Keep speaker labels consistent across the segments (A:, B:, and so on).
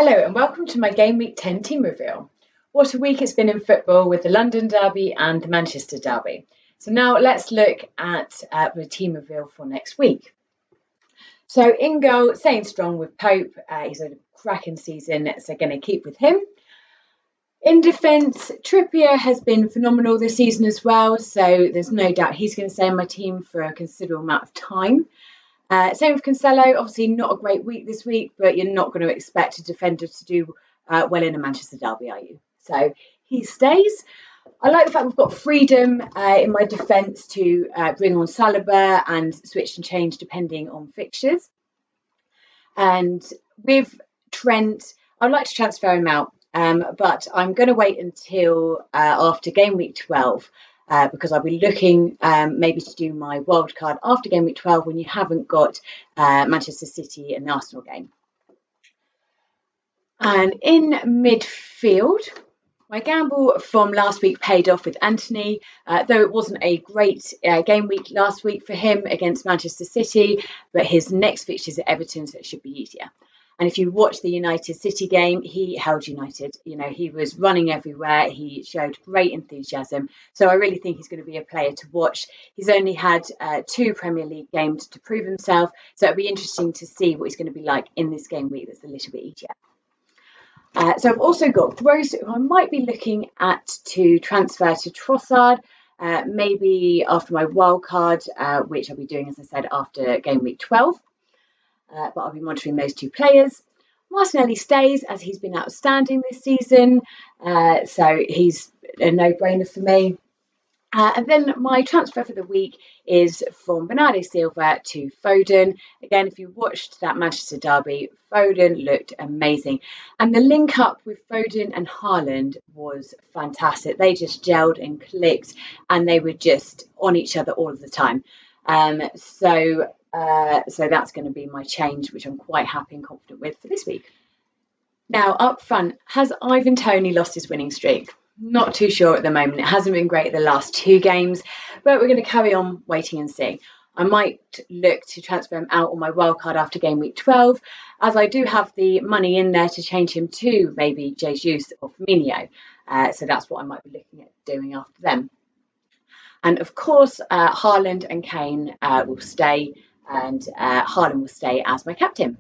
A: Hello and welcome to my Game Week 10 team reveal. What a week it's been in football with the London Derby and the Manchester Derby. So now let's look at the team reveal for next week. So in goal, staying strong with Pope. He's had a cracking season, so going to keep with him. In defence, Trippier has been phenomenal this season as well, so there's no doubt he's going to stay in my team for a considerable amount of time. Same with Cancelo, obviously not a great week this week, but you're not going to expect a defender to do well in a Manchester derby, are you? So he stays. I like the fact we've got freedom in my defence to bring on Saliba and switch and change depending on fixtures. And with Trent, I'd like to transfer him out, but I'm going to wait until after game week 12. Because I'll be looking maybe to do my wild card after game week 12 when you haven't got Manchester City and the Arsenal game. And in midfield, my gamble from last week paid off with Anthony, though it wasn't a great game week last week for him against Manchester City, but his next fixtures at Everton, so it should be easier. And if you watch the United City game, he held United. You know, he was running everywhere. He showed great enthusiasm. So I really think he's going to be a player to watch. He's only had 2 Premier League games to prove himself. So it'll be interesting to see what he's going to be like in this game week that's a little bit easier. So I've also got Gross, who I might be looking at to transfer to Trossard, maybe after my wild card, which I'll be doing, as I said, after game week 12. But I'll be monitoring those 2 players. Martinelli stays as he's been outstanding this season, so he's a no-brainer for me. And then my transfer for the week is from Bernardo Silva to Foden. Again, if you watched that Manchester derby, Foden looked amazing. And the link up with Foden and Haaland was fantastic. They just gelled and clicked, and they were just on each other all of the time. So that's going to be my change, which I'm quite happy and confident with for this week. Now, up front, has Ivan Toney lost his winning streak? Not too sure at the moment. It hasn't been great the last 2 games, but we're going to carry on waiting and see. I might look to transfer him out on my wildcard after game week 12, as I do have the money in there to change him to maybe Jesus or Firmino. So that's what I might be looking at doing after them. And of course, Haaland and Kane will stay, and Haaland will stay as my captain.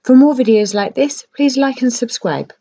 B: For more videos like this, please like and subscribe.